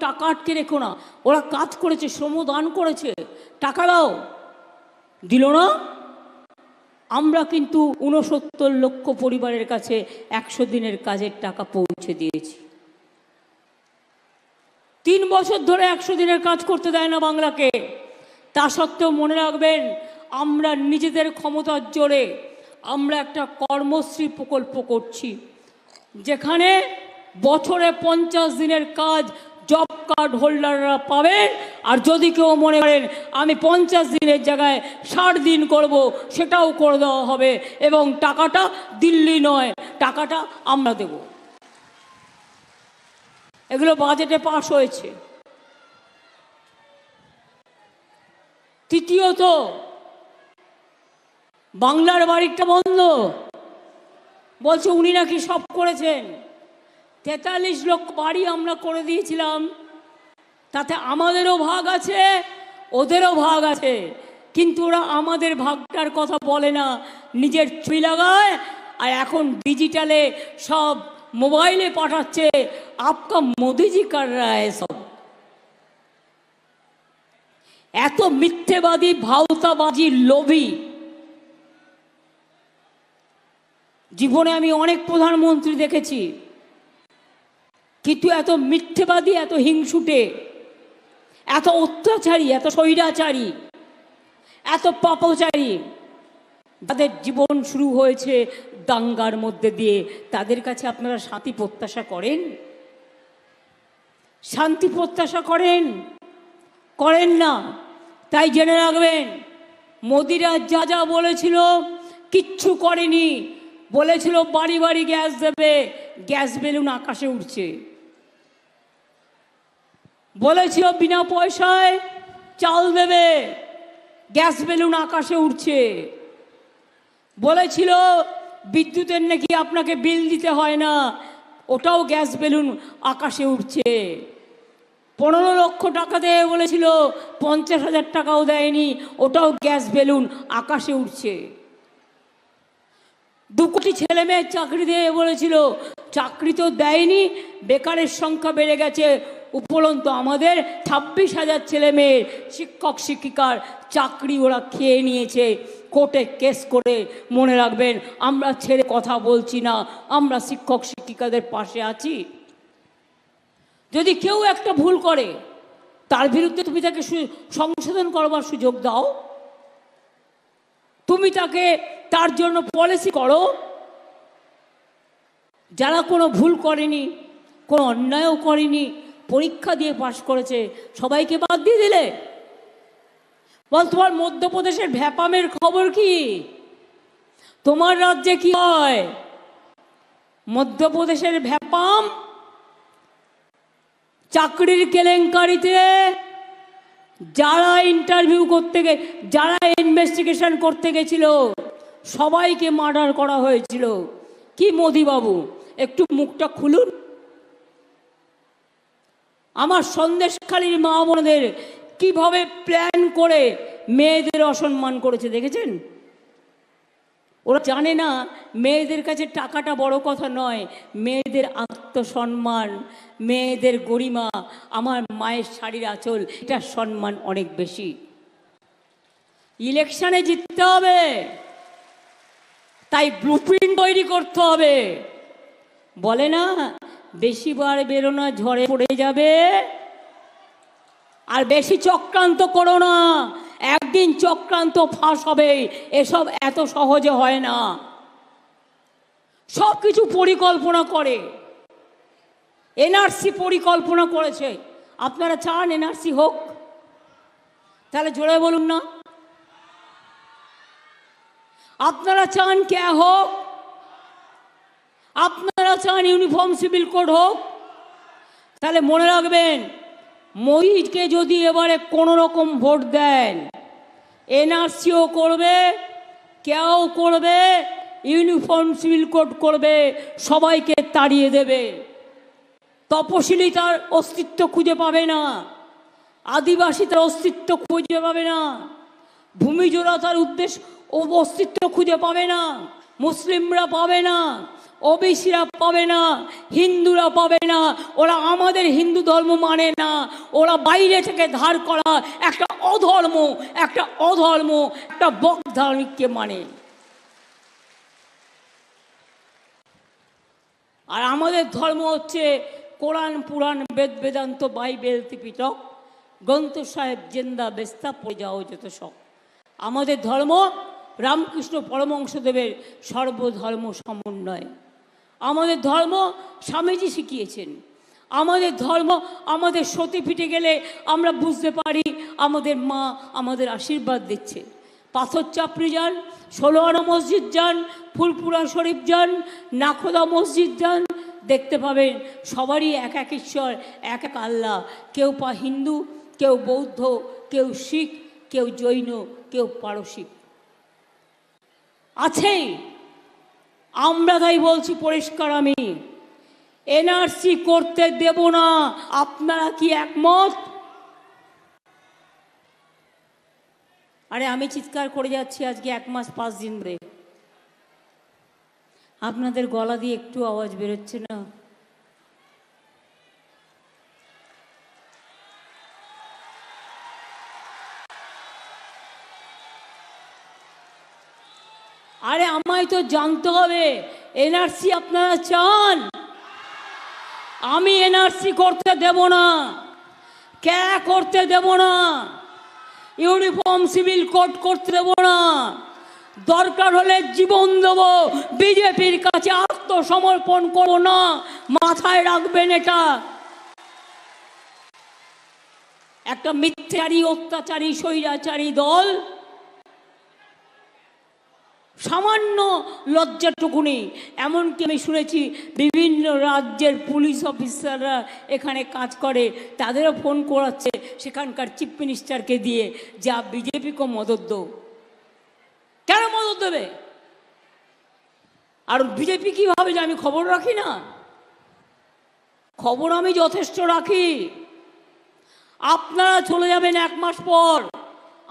টাকা আটকে রেখো না, ওরা কাজ করেছে, শ্রমদান করেছে, টাকা দাও, দিল না। আমরা কিন্তু 69 লক্ষ পরিবারের কাছে 100 দিনের কাজের টাকা পৌঁছে দিয়েছি। 3 বছর ধরে 100 দিনের কাজ করতে দেয় না বাংলাকে। তা সত্ত্বেও মনে রাখবেন, আমরা নিজেদের ক্ষমতার জোরে আমরা একটা কর্মশ্রী প্রকল্প করছি, যেখানে বছরে 50 দিনের কাজ জব কার্ড হোল্ডাররা পাবেন। আর যদি কেউ মনে করেন আমি 50 দিনের জায়গায় 60 দিন করব, সেটাও করে দেওয়া হবে, এবং টাকাটা দিল্লি নয়, টাকাটা আমরা দেব। এগুলো বাজেটে পাস হয়েছে। তৃতীয়ত, বাংলার বাড়িটা বন্ধ, বলছে উনি নাকি সব করেছেন। 43 লক্ষ বাড়ি আমরা করে দিয়েছিলাম, তাতে আমাদেরও ভাগ আছে, ওদেরও ভাগ আছে, কিন্তু ওরা আমাদের ভাগটার কথা বলে না, নিজের ছবি লাগায়। আর এখন ডিজিটালে সব মোবাইলে পাঠাচ্ছে, আপকা মোদিজি কর রা হ্যায় সব। এত মিথ্যেবাদী, ভাওতাবাজি, লোভী জীবনে আমি অনেক প্রধানমন্ত্রী দেখেছি, কিন্তু এত মিথ্যেবাদী, এত হিংসুটে, এত অত্যাচারী, এত স্বৈরাচারী, এত পাপচারী, যাদের জীবন শুরু হয়েছে দাঙ্গার মধ্যে দিয়ে, তাদের কাছে আপনারা শান্তি প্রত্যাশা করেন? শান্তি প্রত্যাশা করেন? করেন না। তাই জেনে রাখবেন, মোদিরা যা যা বলেছিল কিচ্ছু করেনি। বলেছিল বাড়ি বাড়ি গ্যাস দেবে, গ্যাস বেলুন আকাশে উঠছে। বলেছিল বিনা পয়সায় চাল দেবে, গ্যাস বেলুন আকাশে উঠছে। বলেছিল বিদ্যুতের নাকি আপনাকে বিল দিতে হয় না, ওটাও গ্যাস বেলুন আকাশে উঠছে। 15 লক্ষ টাকা দেয় বলেছিল, 50,000 টাকাও দেয়নি, ওটাও গ্যাস বেলুন আকাশে উঠছে। 2 কোটি ছেলে মেয়ের চাকরি দেয় বলেছিল, চাকরি তো দেয়নি, বেকারের সংখ্যা বেড়ে গেছে। উপরন্তু আমাদের 26,000 ছেলে মেয়ের শিক্ষক শিক্ষিকার চাকরি ওরা খেয়ে নিয়েছে কোর্টে কেস করে। মনে রাখবেন, আমরা ছেড়ে কথা বলছি না, আমরা শিক্ষক শিক্ষিকাদের পাশে আছি। যদি কেউ একটা ভুল করে, তার বিরুদ্ধে তুমি তাকে সংশোধন করবার সুযোগ দাও, তুমি তাকে তার জন্য পলিসি করো। যারা কোনো ভুল করেনি, কোনো অন্যায়ও করেনি, পরীক্ষা দিয়ে পাশ করেছে, সবাইকে বাদ দিয়ে দিলে। বল, তোমার মধ্যপ্রদেশের ভ্যাপামের খবর কি? তোমার রাজ্যে কি হয়? মধ্যপ্রদেশের ভ্যাপাম চাকরির কেলেঙ্কারিতে যারা ইন্টারভিউ করতে যারা ইনভেস্টিগেশন করতে গেছিল, সবাইকে মার্ডার করা হয়েছিল। কি মোদিবাবু, একটু মুখটা খুলুন। আমার সন্দেশখালীর মা বোনদের কিভাবে প্ল্যান করে মেয়েদের অসম্মান করেছে দেখেছেন? ওরা জানে না মেয়েদের কাছে টাকাটা বড় কথা নয়, মেয়েদের আত্মসম্মান, মেয়েদের গরিমা, আমার মায়ের শাড়ির আঁচল, এটার সম্মান অনেক বেশি। ইলেকশনে জিততে হবে, তাই ব্লুপ্রিন্ট তৈরি করতে হবে। বলে না, বেশিবার বেরো না, ঝড়ে পড়ে যাবে। আর বেশি চক্রান্ত করো না, একদিন চক্রান্ত ফাঁস হবে। এসব এত সহজে হয় না, সব কিছু পরিকল্পনা করে। এনআরসি পরিকল্পনা করেছে। আপনারা চান এনআরসি হোক? তাহলে জোরে বলুন না। আপনারা চান কে হোক? আপনারা চান ইউনিফর্ম সিভিল কোড হোক? তাহলে মনে রাখবেন, মোদিকে যদি এবারে কোনো রকম ভোট দেন, এনআরসিও করবে, কেউ করবে, ইউনিফর্ম সিভিল কোড করবে, সবাইকে তাড়িয়ে দেবে। তপশিলি তার অস্তিত্ব খুঁজে পাবে না, আদিবাসী তার অস্তিত্ব খুঁজে পাবে না, ভূমিজোড়া তার অস্তিত্ব খুঁজে পাবে না, মুসলিমরা পাবে না। ওবিসিরা পাবে না, হিন্দুরা পাবে না। ওরা আমাদের হিন্দু ধর্ম মানে না, ওরা বাইরে থেকে ধার করা একটা অধর্ম, একটা বকধার্মিককে মানে। আর আমাদের ধর্ম হচ্ছে কোরআন, পুরাণ, বেদ, বেদান্ত, বাইবেল, ত্রিপিটক, গ্রন্থ সাহেব, জেন্দা বেস্তা পড়ে যাও যত সব। আমাদের ধর্ম রামকৃষ্ণ পরমহংসদেবের সর্বধর্ম সমন্বয়। আমাদের ধর্ম স্বামীজি শিখিয়েছেন। আমাদের ধর্ম আমাদের সতীপীঠে গেলে আমরা বুঝতে পারি আমাদের মা আমাদের আশীর্বাদ দিচ্ছে। পাথর চাপড়ি যান, 16 আনা মসজিদ যান, ফুলপুরা শরীফ যান, নাখোদা মসজিদ যান, দেখতে পাবেন সবারই এক এক ঈশ্বর, এক এক আল্লাহ। কেউ হিন্দু, কেউ বৌদ্ধ, কেউ শিখ, কেউ জৈন, কেউ পারসিক আছেই। আমরা তাই বলছি পরিষ্কার, আমি এনআরসি করতে দেব না। আপনারা কি একমত? আরে আমি চিৎকার করে যাচ্ছি আজকে 1 মাস 5 দিন ধরে, আপনাদের গলা দিয়ে একটু আওয়াজ বেরোচ্ছে না? আরে আমায় তো জানতে হবে এনআরসি আপনারা চান? আমি এনআরসি করতে দেব না, করতে দেব না, ইউনিফর্ম সিভিল কোড করতে দেব না। দরকার হলে জীবন দেব, বিজেপির কাছে আত্মসমর্পণ করব না। মাথায় রাখবেন এটা। একটা মিথ্যাচারী, অত্যাচারী, স্বৈরাচারী দল সামান্য লজ্জাটুকুনি, এমনকি আমি শুনেছি বিভিন্ন রাজ্যের পুলিশ অফিসাররা এখানে কাজ করে, তাদেরও ফোন করাচ্ছে সেখানকার চিফ মিনিস্টারকে দিয়ে, যা বিজেপিকে মদত দো। কেন মদত দেবে? আর বিজেপি কি ভাবে যে আমি খবর রাখি না? খবর আমি যথেষ্ট রাখি। আপনারা চলে যাবেন 1 মাস পর,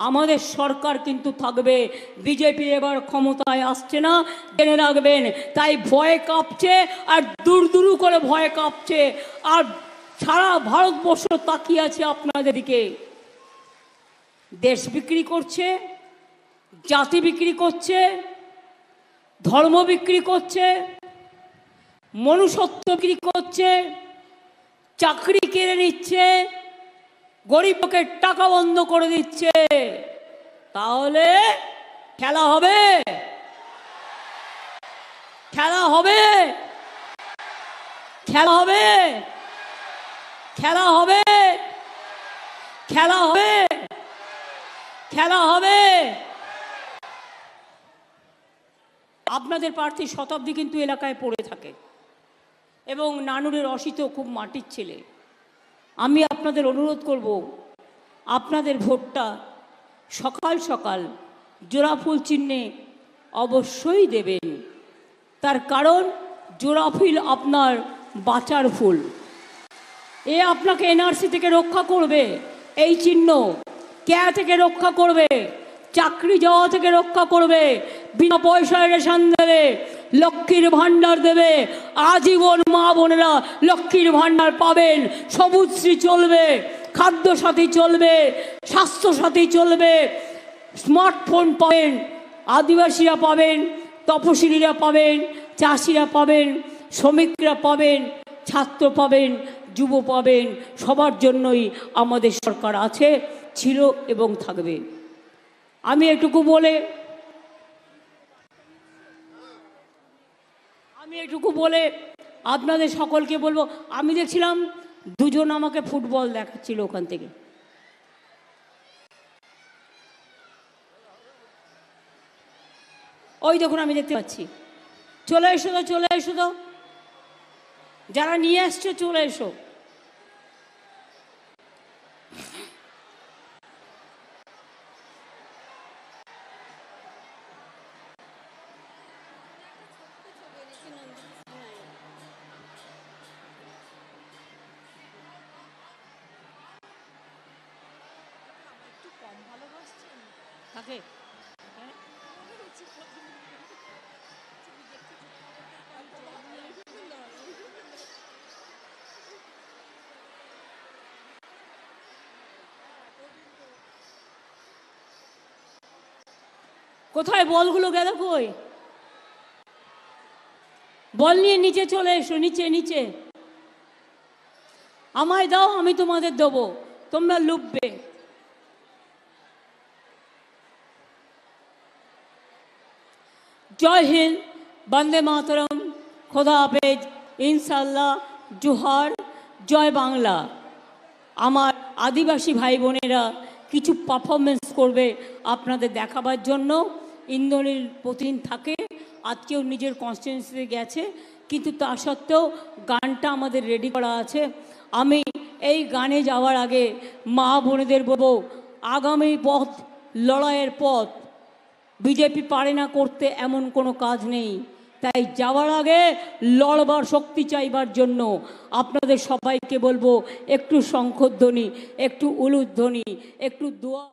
আমাদের সরকার কিন্তু থাকবে। বিজেপি এবার ক্ষমতায় আসছে না, জেনে রাখবেন। তাই ভয়ে কাঁপছে, আর দূর দূর করে ভয়ে কাঁপছে, আর সারা ভারতবর্ষ তাকিয়ে আছে আপনাদের দিকে। দেশ বিক্রি করছে, জাতি বিক্রি করছে, ধর্ম বিক্রি করছে, মনুষ্যত্ব বিক্রি করছে, চাকরি কেড়ে নিচ্ছে, গরিব লোকের টাকা বন্ধ করে দিচ্ছে। তাহলে খেলা হবে, খেলা হবে, খেলা হবে, খেলা হবে, খেলা হবে, খেলা হবে। আপনাদের প্রার্থী শতাব্দী কিন্তু এলাকায় পড়ে থাকে, এবং নানুরের অসিত খুব মাটির ছেলে। আমি আপনাদের অনুরোধ করব, আপনাদের ভোটটা সকাল সকাল জোড়া ফুল চিহ্নে অবশ্যই দেবেন। তার কারণ জোড়া ফুল আপনার বাঁচার ফুল। এ আপনাকে এনআরসি থেকে রক্ষা করবে, এই চিহ্ন থেকে রক্ষা করবে, চাকরি যাওয়া থেকে রক্ষা করবে, বিনা পয়সায় রেশন দেবে, লক্ষ্মীর ভাণ্ডার দেবে। আজীবন মা বোনেরা লক্ষ্মীর ভাণ্ডার পাবেন, সবুজশ্রী চলবে, খাদ্য সাথী চলবে, স্বাস্থ্য সাথী চলবে, স্মার্টফোন পাবেন, আদিবাসীরা পাবেন, তপশিলীরা পাবেন, চাষিরা পাবেন, শ্রমিকরা পাবেন, ছাত্র পাবেন, যুব পাবেন। সবার জন্যই আমাদের সরকার আছে, ছিল এবং থাকবে। আমি এটুকু বলে আপনাদের সকলকে বলবো, আমি দেখছিলাম দুজন আমাকে ফুটবল দেখাচ্ছিল ওখান থেকে। ওই দেখুন, আমি দেখতে পাচ্ছি। চলে এসো তো, চলে এসো তো, যারা নিয়ে আসছো চলে এসো। থাকে কোথায় বলগুলো গেল কই? বল নিয়ে নিচে চলে এসো, নিচে নিচে। আমায় দাও, আমি তোমাদের দেবো, তোমরা লুববে। জয় হিন্দ, বন্দে মাতরম, খোদা হাফেজ, ইনশাল্লাহ, জোহার, জয় বাংলা। আমার আদিবাসী ভাই বোনেরা কিছু পারফরমেন্স করবে আপনাদের দেখাবার জন্য। ইন্দ্রনীল প্রতিদিন থাকে, আজকেও নিজের কনস্টিটিউয়েন্সিতে গেছে, কিন্তু তা সত্ত্বেও গানটা আমাদের রেডি করা আছে। আমি এই গানে যাওয়ার আগে মা বোনেদের বলবো, আগামী পথ লড়াইয়ের পথ, বিজেপি পারে না করতে এমন কোনো কাজ নেই। তাই যাওয়ার আগে লড়বার শক্তি চাইবার জন্য আপনাদের সবাইকে বলবো, একটু শঙ্খধ্বনি, একটু উলুধ্বনি, একটু দোয়া।